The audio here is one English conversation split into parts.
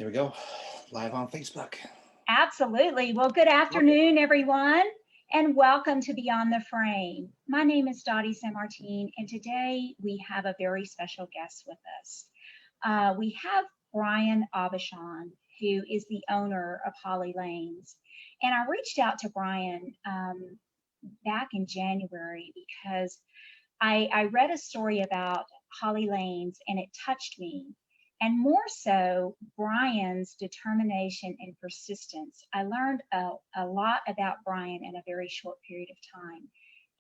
There we go. Live on Facebook. Absolutely. Well, good afternoon, everyone, and welcome to Beyond the Frame. My name is Dottie San Martin, and today we have a very special guest with us. We have Brian Aubuchon, who is the owner of Holly Lanes. And I reached out to Brian back in January because I read a story about Holly Lanes and it touched me. And more so, Brian's determination and persistence. I learned a lot about Brian in a very short period of time,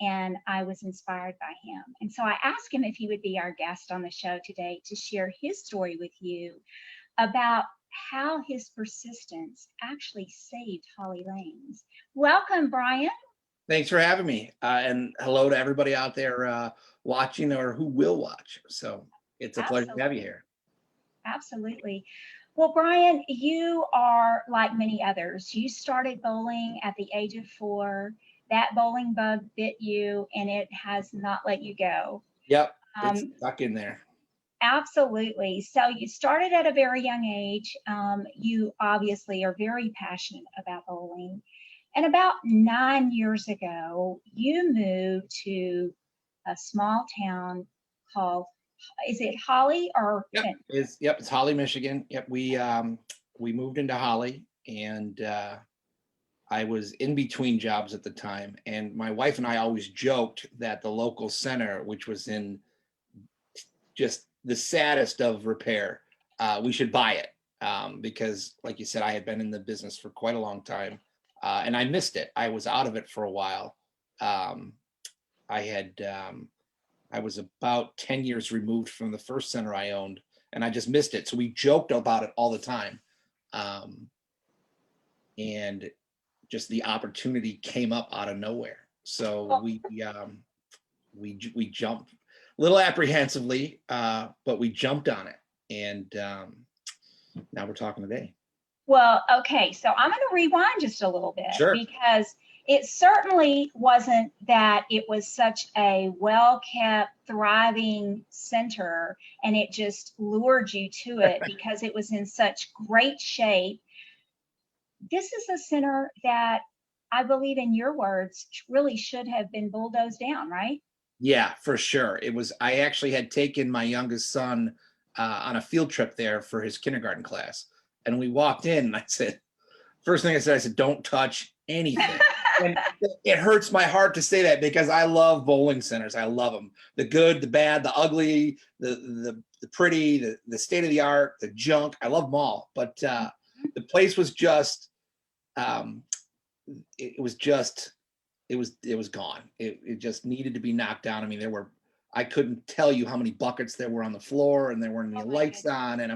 and I was inspired by him. And so I asked him if he would be our guest on the show today to share his story with you about how his persistence actually saved Holly Lanes. Welcome, Brian. Thanks for having me. And hello to everybody out there watching or who will watch. So it's a pleasure to have you here. Absolutely. Well, Brian, you are like many others. You started bowling at the age of 4. That bowling bug bit you, and it has not let you go. Yep, it's stuck in there. Absolutely. So you started at a very young age. You obviously are very passionate about bowling. And about 9 years ago, you moved to a small town called, is it Holly or? Yep, it's Holly, Michigan. Yep, we moved into Holly, and I was in between jobs at the time, and my wife and I always joked that the local center, which was in just the saddest of repair, we should buy it because, like you said, I had been in the business for quite a long time, and I missed it. I was out of it for a while. I was about 10 years removed from the first center I owned, and I just missed it. So we joked about it all the time. And just the opportunity came up out of nowhere. So we jumped a little apprehensively, but we jumped on it. And now we're talking today. Well, okay, so I'm going to rewind just a little bit. Sure. Because it certainly wasn't that it was such a well-kept, thriving center and it just lured you to it because it was in such great shape. This is a center that I believe, in your words, really should have been bulldozed down, right? Yeah, for sure. I actually had taken my youngest son on a field trip there for his kindergarten class. And we walked in and first thing I said, don't touch anything. And it hurts my heart to say that because I love bowling centers. I love them. The good, the bad, the ugly, the pretty, the state of the art, the junk. I love them all. But the place was just, it was gone. It just needed to be knocked down. I mean, I couldn't tell you how many buckets there were on the floor, and there weren't any lights on. And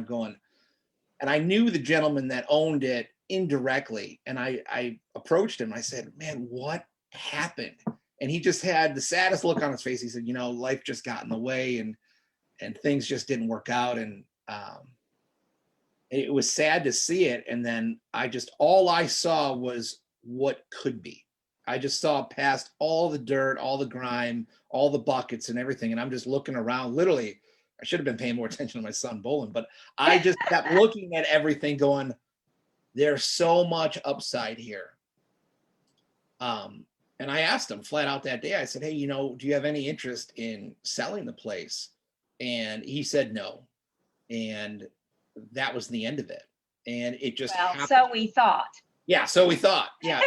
and I knew the gentleman that owned it indirectly, and I approached him. I said, man, what happened? And he just had the saddest look on his face. He said, life just got in the way, and things just didn't work out. And it was sad to see it. And then all I saw was what could be. I just saw past all the dirt, all the grime, all the buckets and everything. And I'm just looking around. Literally, I should have been paying more attention to my son bowling, but I just kept looking at everything going, there's so much upside here. And I asked him flat out that day, I said, hey, do you have any interest in selling the place? And he said no. And that was the end of it. And it just happened. So we thought. Yeah, so we thought. Yeah.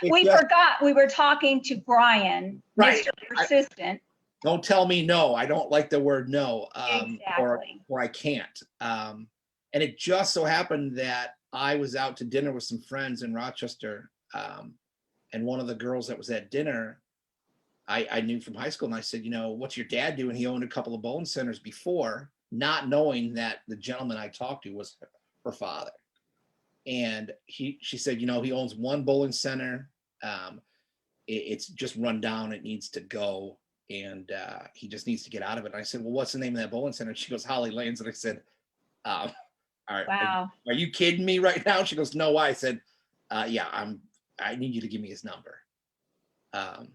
We forgot we were talking to Brian, right. Mr. Persistent. Don't tell me no. I don't like the word no. Exactly. Or I can't. And it just so happened that I was out to dinner with some friends in Rochester. And one of the girls that was at dinner, I knew from high school. And I said, what's your dad do? And he owned a couple of bowling centers before, not knowing that the gentleman I talked to was her father. And she said, he owns one bowling center. It's just run down. It needs to go. And he just needs to get out of it. And I said, well, what's the name of that bowling center? And she goes, Holly Lanes. And I said, all right, wow. Are you kidding me right now? She goes, no, why? I said, yeah, I need you to give me his number. And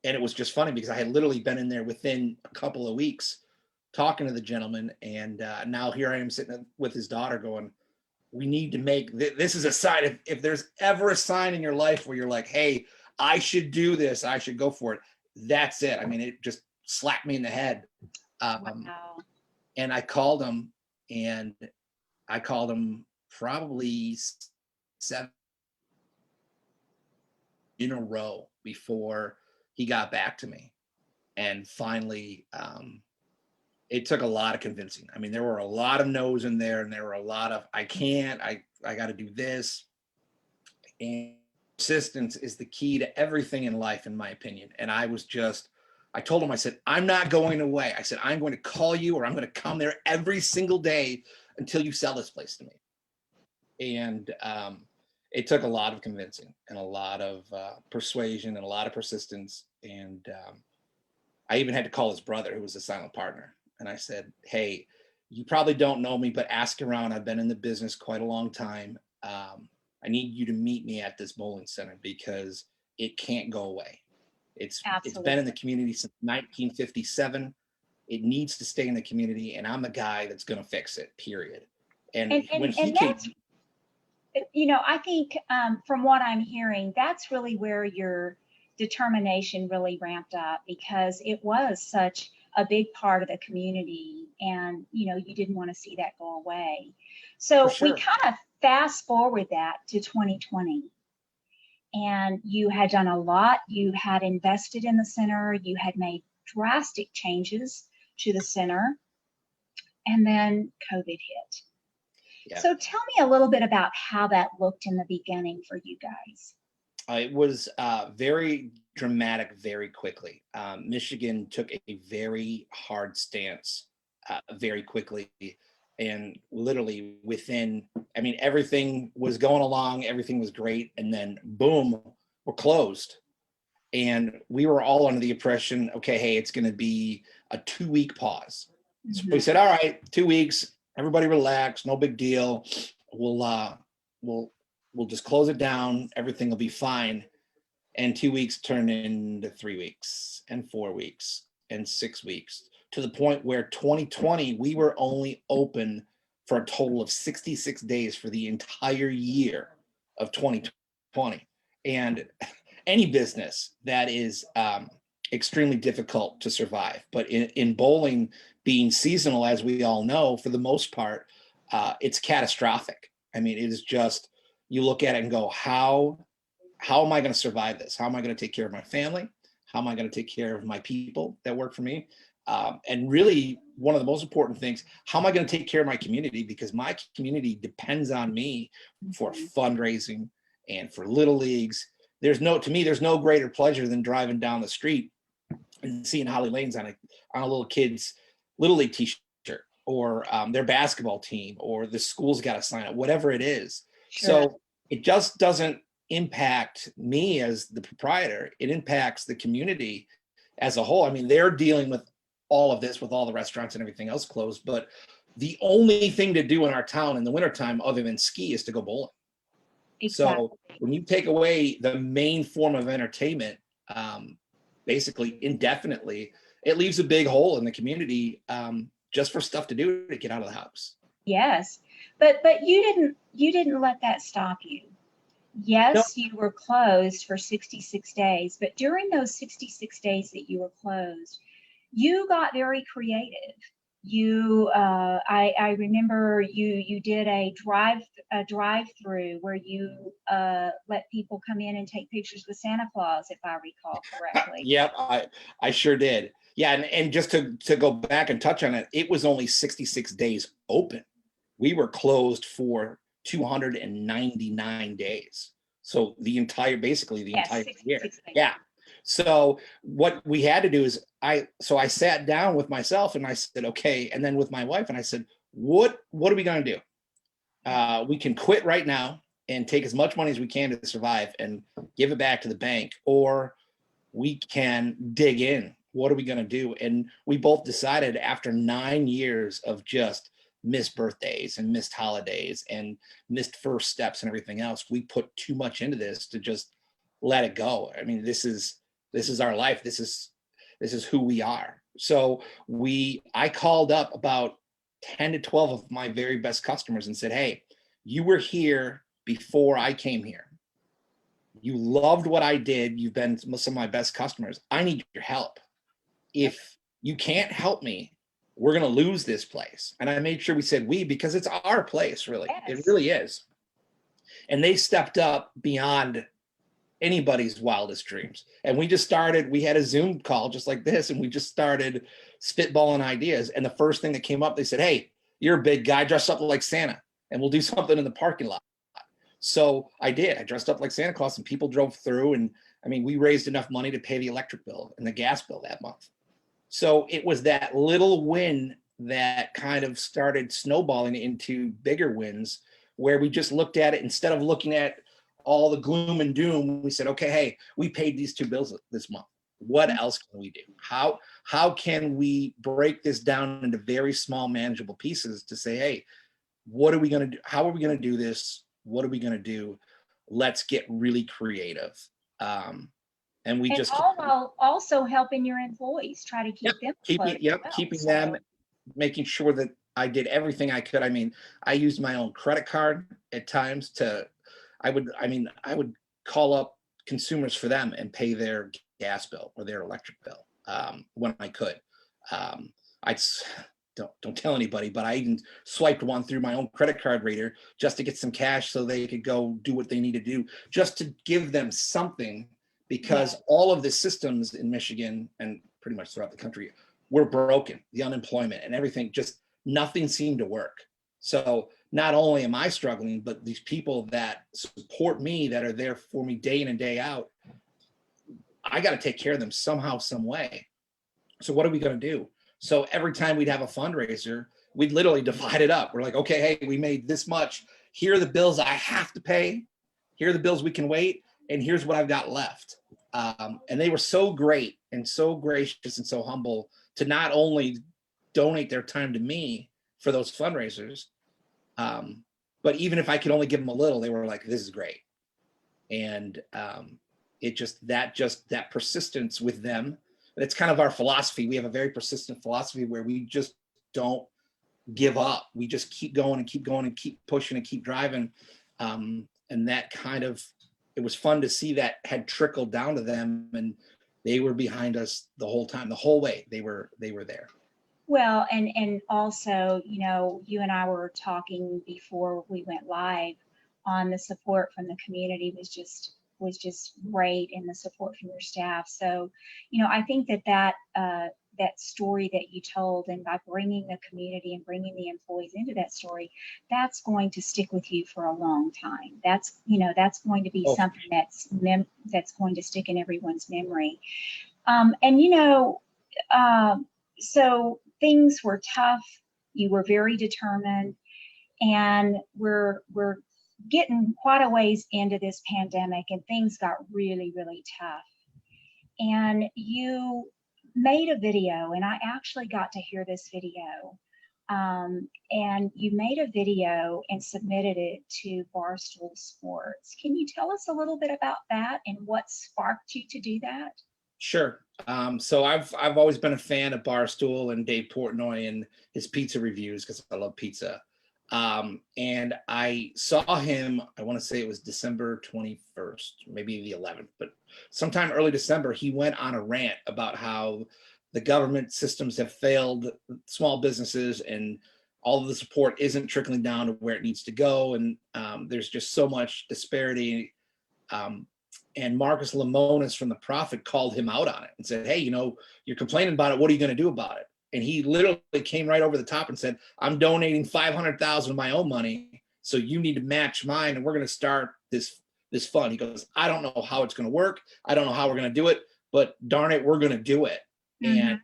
it was just funny because I had literally been in there within a couple of weeks talking to the gentleman. And now here I am sitting with his daughter going, we need to make this is a sign. If there's ever a sign in your life where you're like, hey, I should do this, I should go for it. That's it. I mean, it just slapped me in the head. Wow. And I called him, and I called him probably 7 in a row before he got back to me. And finally, it took a lot of convincing. I mean, there were a lot of no's in there, and there were a lot of, I can't, I got to do this. And persistence is the key to everything in life, in my opinion. And I told him, I said, I'm not going away. I said, I'm going to call you, or I'm going to come there every single day until you sell this place to me. And it took a lot of convincing and a lot of persuasion and a lot of persistence. And I even had to call his brother, who was a silent partner. And I said, hey, you probably don't know me, but ask around. I've been in the business quite a long time. I need you to meet me at this bowling center because it can't go away. It's been in the community since 1957. It needs to stay in the community, and I'm the guy that's going to fix it, period. And when he came, I think from what I'm hearing, that's really where your determination really ramped up, because it was such a big part of the community, and you didn't want to see that go away. So we kind of fast forward that to 2020, and you had done a lot. You had invested in the center. You had made drastic changes to the center, and then COVID hit. Yeah. So tell me a little bit about how that looked in the beginning for you guys. It was very dramatic very quickly. Michigan took a very hard stance very quickly, and literally within, I mean, everything was going along, everything was great, and then boom, we're closed. And we were all under the impression, okay, hey, it's going to be a 2-week pause. Mm-hmm. So we said, all right, 2 weeks, everybody relax, no big deal. We'll just close it down. Everything will be fine. And 2 weeks turned into 3 weeks and 4 weeks and 6 weeks, to the point where 2020, we were only open for a total of 66 days for the entire year of 2020. And any business, that is extremely difficult to survive. But in bowling, being seasonal, as we all know, for the most part, it's catastrophic. I mean, it is just, you look at it and go, how am I going to survive this? How am I going to take care of my family? How am I going to take care of my people that work for me? And really, one of the most important things, how am I going to take care of my community? Because my community depends on me for fundraising and for little leagues. There's no greater pleasure than driving down the street and seeing Holly Lane's on a little kid's little league t-shirt, or their basketball team, or the school's got to sign up, whatever it is. Sure. So it just doesn't impact me as the proprietor. It impacts the community as a whole. I mean, they're dealing with all of this with all the restaurants and everything else closed, but the only thing to do in our town in the wintertime other than ski is to go bowling. Exactly. So when you take away the main form of entertainment, basically indefinitely, it leaves a big hole in the community, just for stuff to do to get out of the house. Yes, but you didn't let that stop you. Yes, no. You were closed for 66 days, but during those 66 days that you were closed, you got very creative. I remember you did a drive-through where you let people come in and take pictures with Santa Claus, if I recall correctly. Yep, I sure did. Yeah, and just to go back and touch on it, it was only 66 days open. We were closed for 299 days. So the entire year. Yeah. So what we had to do is I sat down with myself and I said, okay. And then with my wife, and I said, what are we going to do? We can quit right now and take as much money as we can to survive and give it back to the bank, or we can dig in. What are we going to do? And we both decided, after 9 years of just missed birthdays and missed holidays and missed first steps and everything else, we put too much into this to just let it go. I mean, this is our life. This is who we are. So I called up about 10 to 12 of my very best customers and said, hey, you were here before I came here. You loved what I did. You've been some of my best customers. I need your help. If you can't help me, we're going to lose this place. And I made sure we said we, because it's our place, really. It Yes. really is. And they stepped up beyond anybody's wildest dreams. And we just started, we had a Zoom call just like this, and we just started spitballing ideas. And the first thing that came up, they said, hey, you're a big guy, dress up like Santa, and we'll do something in the parking lot. So I did. I dressed up like Santa Claus, and people drove through. And I mean, we raised enough money to pay the electric bill and the gas bill that month. So it was that little win that kind of started snowballing into bigger wins, where we just looked at it, instead of looking at all the gloom and doom, we said, okay, hey, we paid these 2 bills this month. What else can we do? How can we break this down into very small, manageable pieces to say, hey, what are we going to do? How are we going to do this? What are we going to do? Let's get really creative. And we just also helping your employees, try to keep them afloat as well. keeping them, making sure that I did everything I could. I mean, I used my own credit card at times to, I would call up consumers for them and pay their gas bill or their electric bill when I could. I don't tell anybody, but I even swiped one through my own credit card reader just to get some cash so they could go do what they need to do, just to give them something, because all of the systems in Michigan and pretty much throughout the country were broken. The unemployment and everything, just nothing seemed to work. So not only am I struggling, but these people that support me, that are there for me day in and day out, I got to take care of them somehow, some way. So what are we going to do? So every time we'd have a fundraiser, we'd literally divide it up. We're like, okay, hey, we made this much. Here are the bills I have to pay. Here are the bills we can wait. And here's what I've got left. And they were so great and so gracious and so humble to not only donate their time to me for those fundraisers, but even if I could only give them a little, they were like, this is great. And that persistence with them, it's kind of our philosophy. We have a very persistent philosophy where we just don't give up. We just keep going and keep going and keep pushing and keep driving. And that kind of, it was fun to see that had trickled down to them, and they were behind us the whole time, the whole way. They were there. Well, and also, you know, you and I were talking before we went live on the support from the community was just great, and the support from your staff. So, you know, I think that story that you told, and by bringing the community and bringing the employees into that story, that's going to stick with you for a long time. That's, you know, that's going to be something that's going to stick in everyone's memory. And, you know, so things were tough. You were very determined, and we're getting quite a ways into this pandemic, and things got really, really tough. And you made a video, and I actually got to hear this video. And you made a video and submitted it to Barstool Sports. Can you tell us a little bit about that and what sparked you to do that? Sure. So I've always been a fan of Barstool and Dave Portnoy and his pizza reviews, because I love pizza. And I saw him, I want to say it was December 21st, maybe the 11th, but sometime early December, he went on a rant about how the government systems have failed small businesses, and all of the support isn't trickling down to where it needs to go. And there's just so much disparity. And Marcus Lemonis from The Prophet called him out on it and said, hey, you know, you're complaining about it. What are you going to do about it? And he literally came right over the top and said, I'm donating $500,000 of my own money, so you need to match mine, and we're going to start this fund. He goes, I don't know how it's going to work. I don't know how we're going to do it, but darn it, we're going to do it. Mm-hmm. And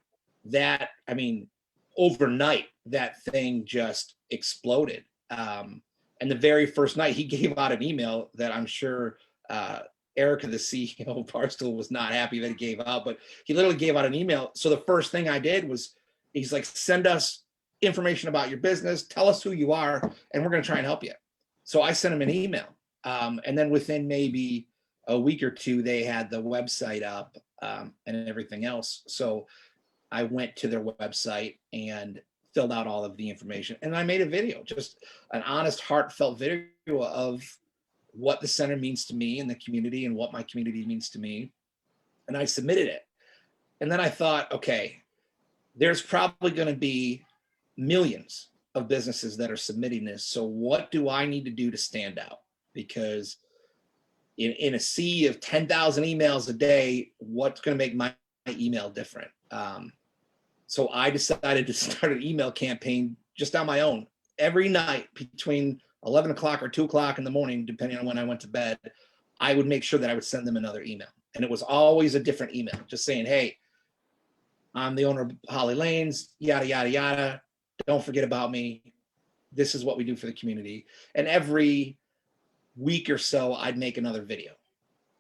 that, I mean, overnight, that thing just exploded. And the very first night, he gave out an email that I'm sure Erica, the CEO of Barstool, was not happy that he gave out, but he literally gave out an email. So the first thing I did was, he's like, send us information about your business, tell us who you are, and we're going to try and help you. So I sent him an email. And then within maybe a week or two, they had the website up and everything else. So I went to their website, and filled out all of the information, and I made a video, just an honest, heartfelt video of what the center means to me and the community and what my community means to me. And I submitted it. And then I thought, okay, there's probably going to be millions of businesses that are submitting this. So what do I need to do to stand out? Because in a sea of 10,000 emails a day, what's going to make my email different? So I decided to start an email campaign just on my own. Every night between 11 o'clock or 2 o'clock in the morning, depending on when I went to bed, I would make sure that I would send them another email. And it was always a different email, just saying, hey, I'm the owner of Holly Lanes, yada, yada, yada. Don't forget about me. This is what we do for the community. And every week or so, I'd make another video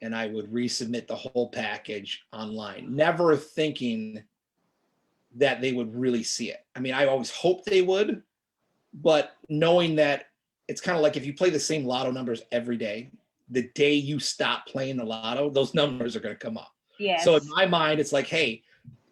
and I would resubmit the whole package online, never thinking that they would really see it. I mean, I always hoped they would, but knowing that it's kind of like if you play the same lotto numbers every day, the day you stop playing the lotto, those numbers are going to come up. Yes. So in my mind, it's like, hey,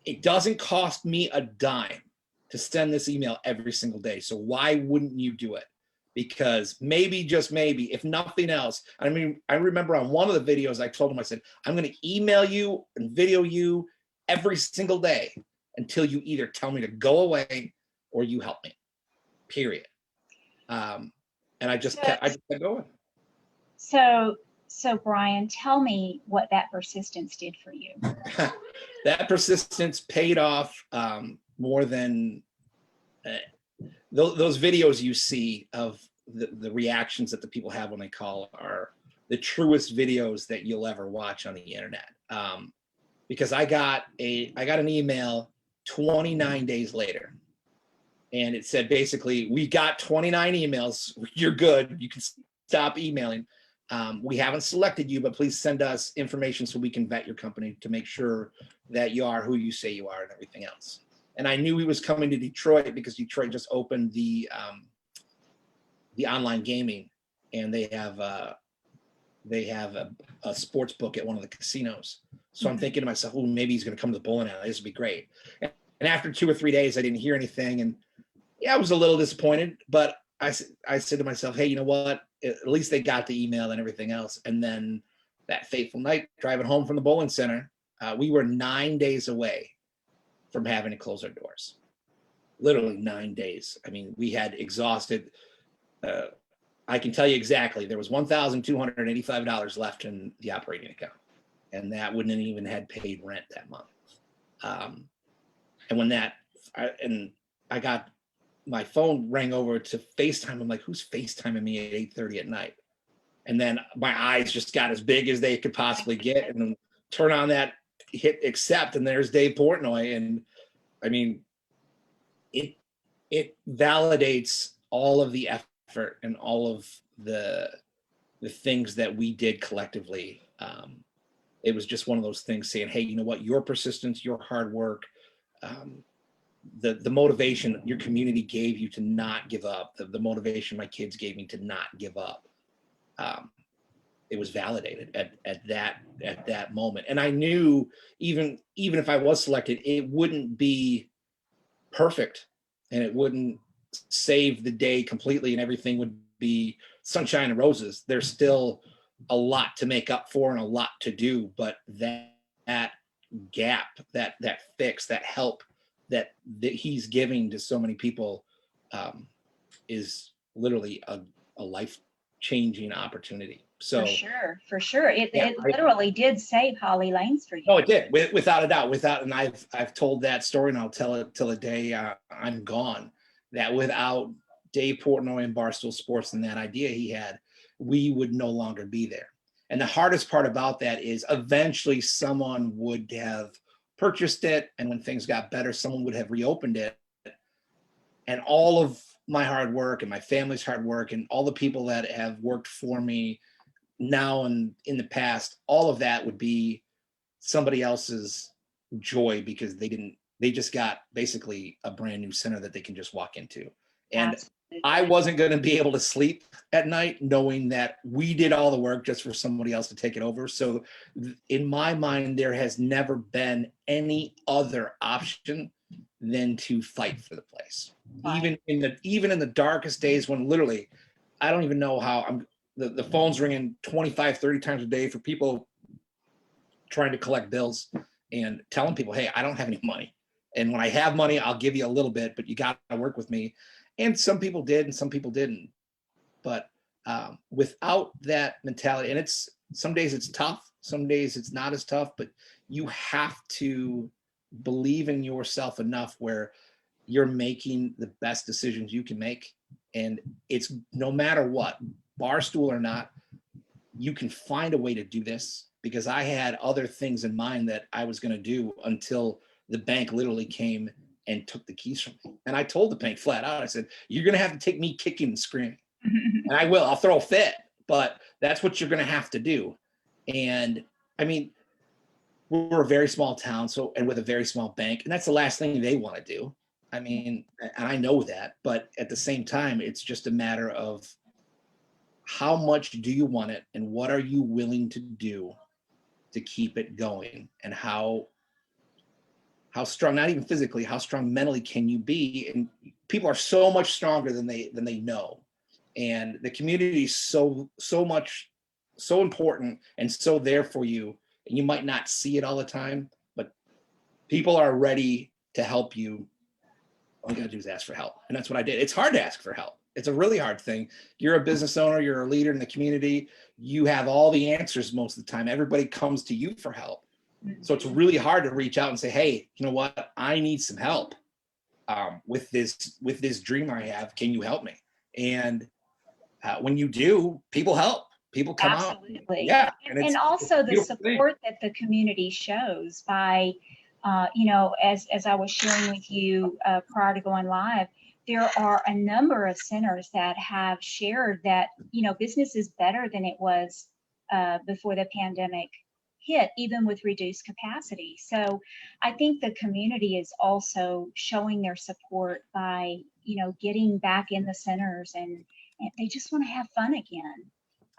it doesn't cost me a dime to send this email every single day. So why wouldn't you do it? Because maybe, just maybe, if nothing else, I mean, I remember on one of the videos, I told him, I said, I'm going to email you and video you every single day until you either tell me to go away or you help me, period. And I just kept going. So Brian, tell me what that persistence did for you. That persistence paid off more than those videos you see of the reactions that the people have when they call are the truest videos that you'll ever watch on the internet. Because I got an email 29 days later, and it said basically, we got 29 emails. You're good. You can stop emailing. We haven't selected you, but please send us information so we can vet your company to make sure that you are who you say you are and everything else. And I knew he was coming to Detroit because Detroit just opened the online gaming, and they have a sports book at one of the casinos. So I'm thinking to myself, oh, maybe he's going to come to the bowling alley. This would be great. And after 2 or 3 days, I didn't hear anything. And yeah, I was a little disappointed, but I said to myself, hey, you know what? At least they got the email and everything else. And then that fateful night, driving home from the bowling center, we were 9 days away from having to close our doors. Literally 9 days. I mean, we had exhausted. I can tell you exactly, there was $1,285 left in the operating account, and that wouldn't even had paid rent that month. And when I got my phone rang over to FaceTime. I'm like, who's FaceTiming me at 8:30 at night? And then my eyes just got as big as they could possibly get, and then turn on that, hit accept, and there's Dave Portnoy. And I mean, it validates all of the effort and all of the things that we did collectively. It was just one of those things saying, hey, you know what, your persistence, your hard work, the motivation your community gave you to not give up, the motivation my kids gave me to not give up, it was validated at that moment. And I knew even if I was selected, it wouldn't be perfect, and it wouldn't save the day completely, and everything would be sunshine and roses. There's still a lot to make up for and a lot to do, but that gap, that fix, that help that he's giving to so many people is literally a life-changing opportunity. So for sure. It literally did save Holly Lanes for you. Oh, it did, without a doubt. And I've told that story, and I'll tell it till the day I'm gone, that without Dave Portnoy and Barstool Sports and that idea he had, we would no longer be there. And the hardest part about that is eventually someone would have purchased it, and when things got better, someone would have reopened it. And all of my hard work and my family's hard work and all the people that have worked for me now and in the past, all of that would be somebody else's joy, because they just got basically a brand new center that they can just walk into. And absolutely. I wasn't going to be able to sleep at night knowing that we did all the work just for somebody else to take it over. So in my mind, there has never been any other option than to fight for the place. Right. Even in the darkest days when literally, I don't even know how the phone's ringing 25, 30 times a day for people trying to collect bills and telling people, hey, I don't have any money. And when I have money, I'll give you a little bit, but you got to work with me. And some people did and some people didn't. But without that mentality, and some days it's tough, some days it's not as tough, but you have to believe in yourself enough where you're making the best decisions you can make. And it's no matter what, barstool or not, you can find a way to do this, because I had other things in mind that I was going to do until the bank literally came and took the keys from me. And I told the bank flat out, I said, you're going to have to take me kicking and screaming. And I will, I'll throw a fit, but that's what you're going to have to do. And I mean, we're a very small town, and with a very small bank, and that's the last thing they want to do. I mean, and I know that, but at the same time, it's just a matter of how much do you want it and what are you willing to do to keep it going, and how strong, not even physically, how strong mentally can you be? And people are so much stronger than they know. And the community is so important and so there for you. And you might not see it all the time, but people are ready to help you. All you gotta do is ask for help. And that's what I did. It's hard to ask for help. It's a really hard thing. You're a business owner, you're a leader in the community. You have all the answers most of the time. Everybody comes to you for help. So it's really hard to reach out and say, hey, you know what? I need some help with this dream I have. Can you help me? And when you do, people help. People come Absolutely. out. Yeah. And also the support that the community shows by, as I was sharing with you prior to going live, there are a number of centers that have shared that, business is better than it was before the pandemic hit, even with reduced capacity. So I think the community is also showing their support by, getting back in the centers, and they just want to have fun again.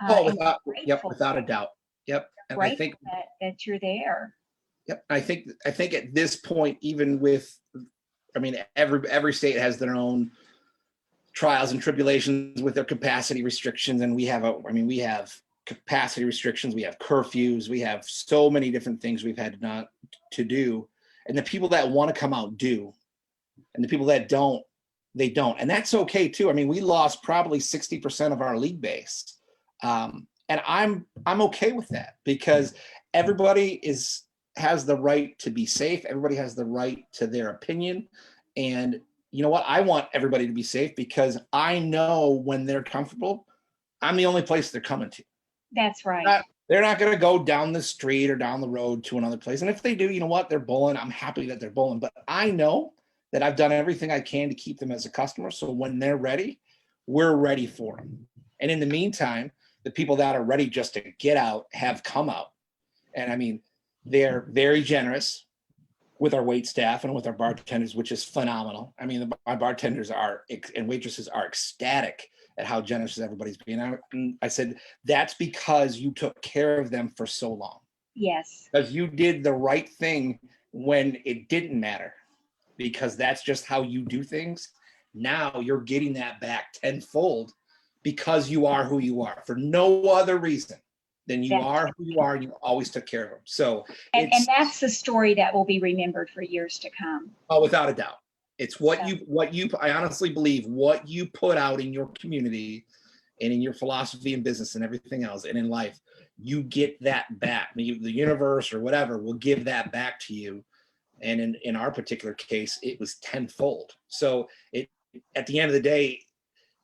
Without a doubt. Yep. And I think that you're there. Yep. I think at this point, even with, I mean, every state has their own trials and tribulations with their capacity restrictions. And we have capacity restrictions, we have curfews, we have so many different things we've had not to do. And the people that want to come out do. And the people that don't, they don't. And that's okay too. I mean, we lost probably 60% of our league base. And I'm okay with that, because everybody has the right to be safe. Everybody has the right to their opinion. And you know what? I want everybody to be safe, because I know when they're comfortable, I'm the only place they're coming to. That's right. They're not going to go down the street or down the road to another place. And if they do, you know what? They're bowling. I'm happy that they're bowling. But I know that I've done everything I can to keep them as a customer. So when they're ready, we're ready for them. And in the meantime, the people that are ready just to get out have come out. And I mean, they're very generous with our wait staff and with our bartenders, which is phenomenal. I mean, my bartenders and waitresses are ecstatic at how generous everybody's being. I said, that's because you took care of them for so long. Yes. Because you did the right thing when it didn't matter, because that's just how you do things. Now you're getting that back tenfold, because you are who you are, for no other reason than you are who you are, and you always took care of them. So, and that's the story that will be remembered for years to come. Oh, without a doubt. It's I honestly believe what you put out in your community and in your philosophy and business and everything else and in life, you get that back. The universe or whatever will give that back to you. And in our particular case, it was tenfold. So at the end of the day,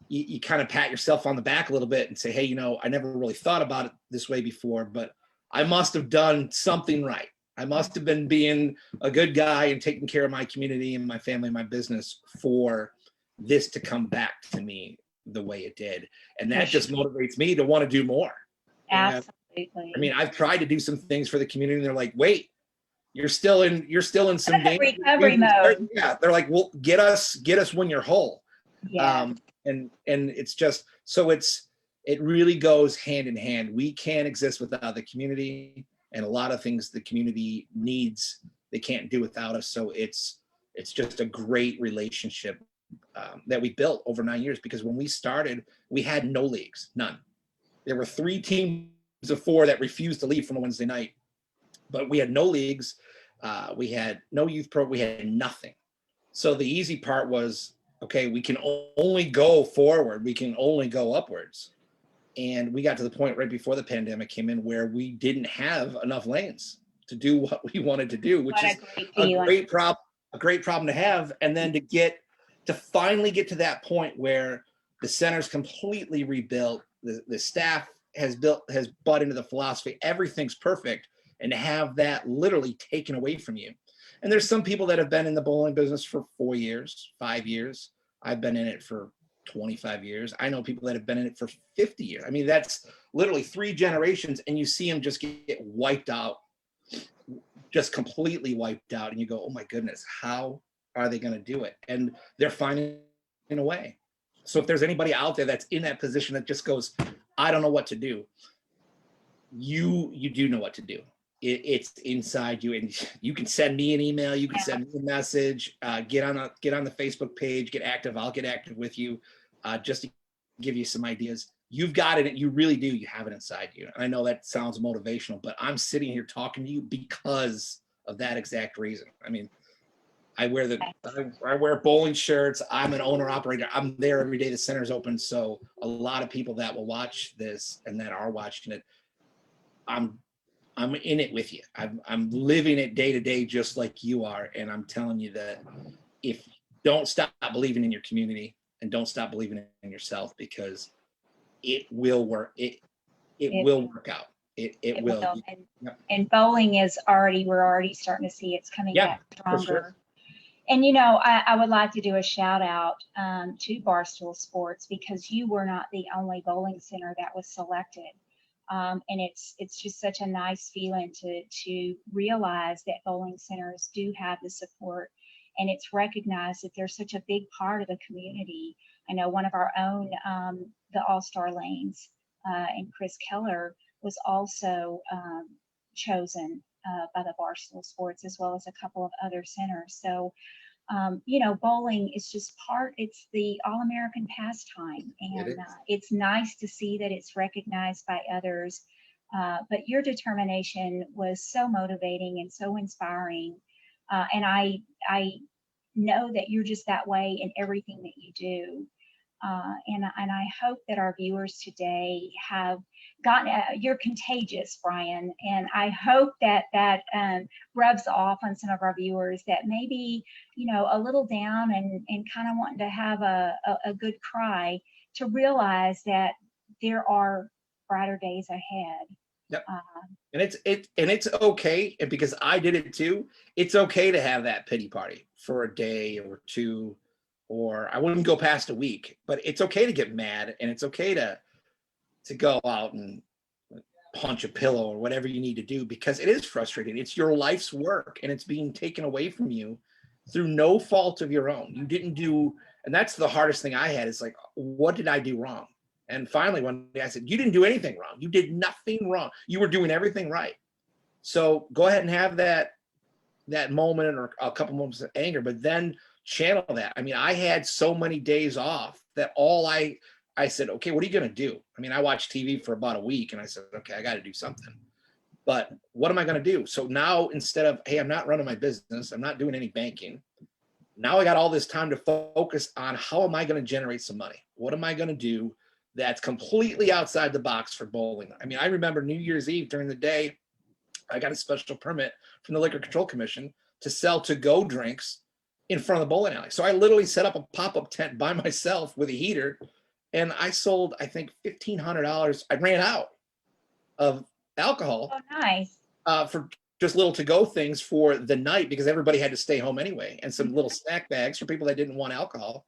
you kind of pat yourself on the back a little bit and say, hey, I never really thought about it this way before, but I must have done something right. I must have been being a good guy and taking care of my community and my family and my business for this to come back to me the way it did. And that just motivates me to want to do more. Absolutely. I mean, I've tried to do some things for the community, and they're like, wait, you're still in some recovery mode. Yeah. They're like, well, get us when you're whole. Yeah. And it's just, so it really goes hand in hand. We can't exist without the community, and a lot of things the community needs, they can't do without us. So it's It's just a great relationship that we built over 9 years, because when we started, we had no leagues, none. There were 3 teams of 4 that refused to leave from a Wednesday night, but we had no leagues. We had no youth pro. We had nothing. So the easy part was, okay, we can only go forward. We can only go upwards. And we got to the point right before the pandemic came in where we didn't have enough lanes to do what we wanted to do, which is a great problem to have. And then to finally get to that point where the center's completely rebuilt, the staff has bought into the philosophy, everything's perfect, and to have that literally taken away from you. And there's some people that have been in the bowling business for 4 years, 5 years. I've been in it for 25 years. I know people that have been in it for 50 years. I mean, that's literally 3 generations, and you see them just get wiped out, just completely wiped out. And you go, oh my goodness, how are they going to do it? And they're finding a way. So if there's anybody out there that's in that position that just goes, I don't know what to do, you do know what to do. It's inside you, and you can send me an email, you can send me a message, get on the Facebook page, get active. I'll get active with you, just to give you some ideas. You've got it. You really do. You have it inside you. And I know that sounds motivational, but I'm sitting here talking to you because of that exact reason. I mean, I wear bowling shirts. I'm an owner operator. I'm there every day the center's open. So a lot of people that will watch this and that are watching it, I'm in it with you. I'm living it day to day, just like you are. And I'm telling you that if don't stop believing in your community and don't stop believing in yourself, because it will work. It will work out. It will. And bowling we're already starting to see it's coming back stronger. Sure. And, I would like to do a shout out to Barstool Sports, because you were not the only bowling center that was selected. And it's just such a nice feeling to realize that bowling centers do have the support, and it's recognized that they're such a big part of the community. I know one of our own, the All-Star Lanes, and Chris Keller was also chosen by the Barstool Sports, as well as a couple of other centers. So, bowling is just it's the all-American pastime, and it's nice to see that it's recognized by others. But your determination was so motivating and so inspiring. And I know that you're just that way in everything that you do. And I hope that our viewers today have gotten, you're contagious, Brian, and I hope that rubs off on some of our viewers that maybe, a little down and kind of wanting to have a good cry, to realize that there are brighter days ahead. Yep. And it's okay, and because I did it too, it's okay to have that pity party for a day or two, or I wouldn't go past a week, but it's okay to get mad, and it's okay to go out and punch a pillow or whatever you need to do, because it is frustrating. It's your life's work, and it's being taken away from you through no fault of your own. You didn't do, and that's the hardest thing I had, is like, what did I do wrong? And finally one day I said, you didn't do anything wrong. You did nothing wrong. You were doing everything right. So go ahead and have that moment or a couple moments of anger, but then channel that. I mean, I had so many days off that I said, okay, what are you going to do? I mean, I watched TV for about a week, and I said, okay, I got to do something. But what am I going to do? So now, instead of, hey, I'm not running my business, I'm not doing any banking, now I got all this time to focus on how am I going to generate some money? What am I going to do that's completely outside the box for bowling? I mean, I remember New Year's Eve during the day, I got a special permit from the Liquor Control Commission to sell to-go drinks in front of the bowling alley. So I literally set up a pop-up tent by myself with a heater, and I sold, I think, $1,500. I ran out of alcohol. Oh, nice. For just little to-go things for the night, because everybody had to stay home anyway, and some little snack bags for people that didn't want alcohol.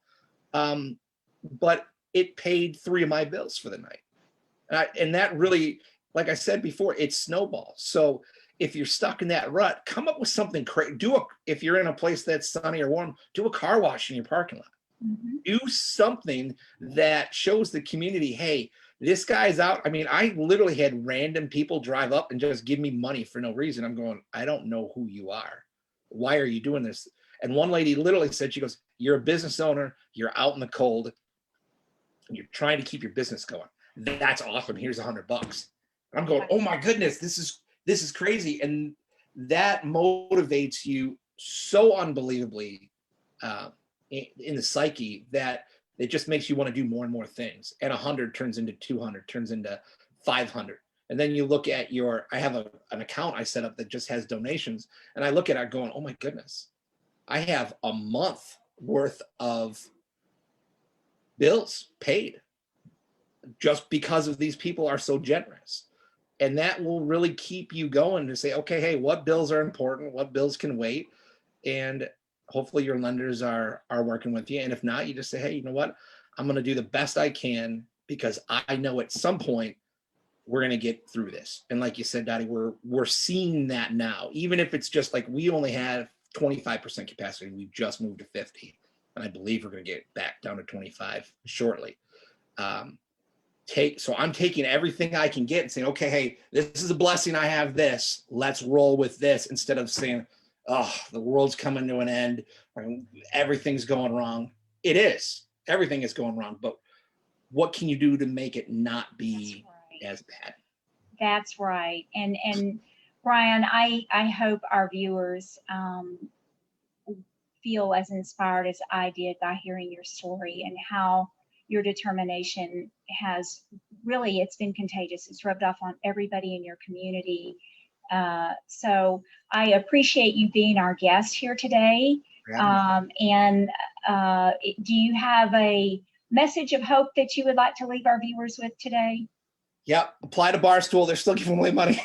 But it paid 3 of my bills for the night. And that really, like I said before, it snowballs. So if you're stuck in that rut, come up with something crazy. If you're in a place that's sunny or warm, do a car wash in your parking lot. Mm-hmm. Do something that shows the community, hey, this guy's out. I mean, I literally had random people drive up and just give me money for no reason. I'm going, I don't know who you are. Why are you doing this? And one lady literally said, she goes, you're a business owner, you're out in the cold, and you're trying to keep your business going. That's awesome. Here's $100. And I'm going, oh my goodness, this is crazy. And that motivates you so unbelievably in the psyche that it just makes you want to do more and more things. And 100 turns into 200, turns into 500. And then you look at I have an account I set up that just has donations. And I look at it going, oh my goodness, I have a month worth of bills paid just because of these people are so generous. And that will really keep you going to say, okay, hey, what bills are important? What bills can wait? And hopefully your lenders are working with you. And if not, you just say, hey, you know what? I'm going to do the best I can because I know at some point we're going to get through this. And like you said, Dottie, we're seeing that now, even if it's just like we only have 25% capacity. We just moved to 50. And I believe we're going to get back down to 25 shortly. So I'm taking everything I can get and saying, okay, hey, this is a blessing. I have this. Let's roll with this instead of saying, oh, the world's coming to an end. Everything's going wrong. It is. Everything is going wrong. But what can you do to make it not be as bad? That's right. And Brian, I hope our viewers feel as inspired as I did by hearing your story and how your determination has really, it's been contagious. It's rubbed off on everybody in your community. So I appreciate you being our guest here today. And do you have a message of hope that you would like to leave our viewers with today? Yep. Apply to Barstool. They're still giving away money.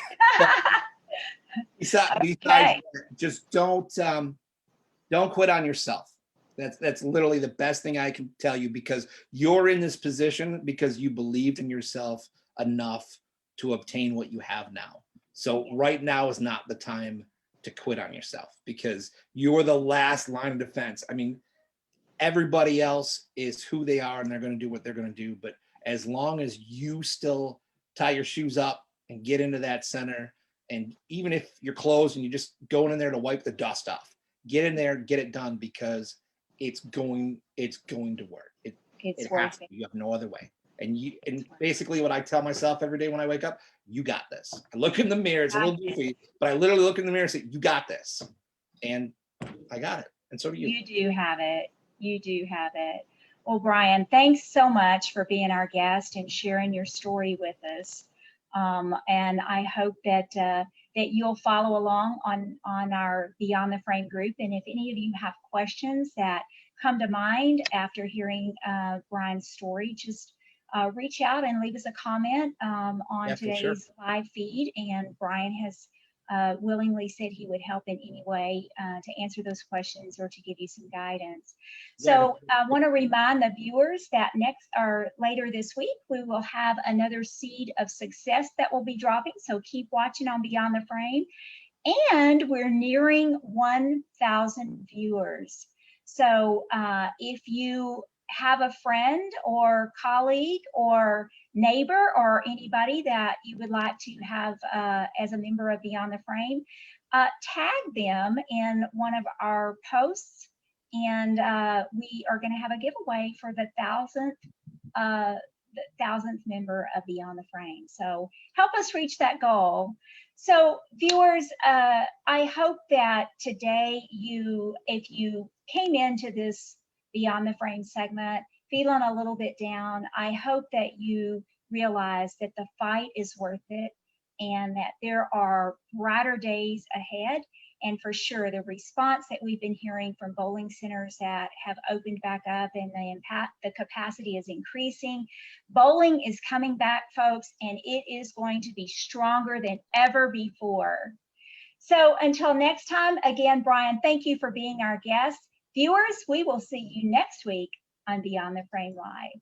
Besides, just don't quit on yourself. That's literally the best thing I can tell you, because you're in this position because you believed in yourself enough to obtain what you have now. So right now is not the time to quit on yourself, because you're the last line of defense. I mean, everybody else is who they are and they're going to do what they're going to do. But as long as you still tie your shoes up and get into that center, and even if you're closed and you're just going in there to wipe the dust off, get in there, get it done, because it's going to work. It's worth it. You have no other way. And basically what I tell myself every day when I wake up, you got this. I look in the mirror, it's a little goofy, but I literally look in the mirror and say, you got this. And I got it. And so do you. You do have it. You do have it. Well, Brian, thanks so much for being our guest and sharing your story with us. And I hope that you'll follow along on our Beyond the Frame group. And if any of you have questions that come to mind after hearing Brian's story, just reach out and leave us a comment on today's live feed. And Brian has willingly said he would help in any way to answer those questions or to give you some guidance. So I want to remind the viewers that next or later this week, we will have another seed of success that will be dropping. So keep watching on Beyond the Frame. And we're nearing 1,000 viewers. So if you have a friend or colleague or neighbor or anybody that you would like to have as a member of Beyond the Frame, tag them in one of our posts, and we are going to have a giveaway for the 1,000th member of Beyond the Frame. So help us reach that goal. So viewers, I hope that today if you came into this Beyond the Frame segment feeling a little bit down, I hope that you realize that the fight is worth it and that there are brighter days ahead. And for sure, the response that we've been hearing from bowling centers that have opened back up and the capacity is increasing. Bowling is coming back, folks, and it is going to be stronger than ever before. So until next time, again, Brian, thank you for being our guest. Viewers, we will see you next week on Beyond the Frame Live.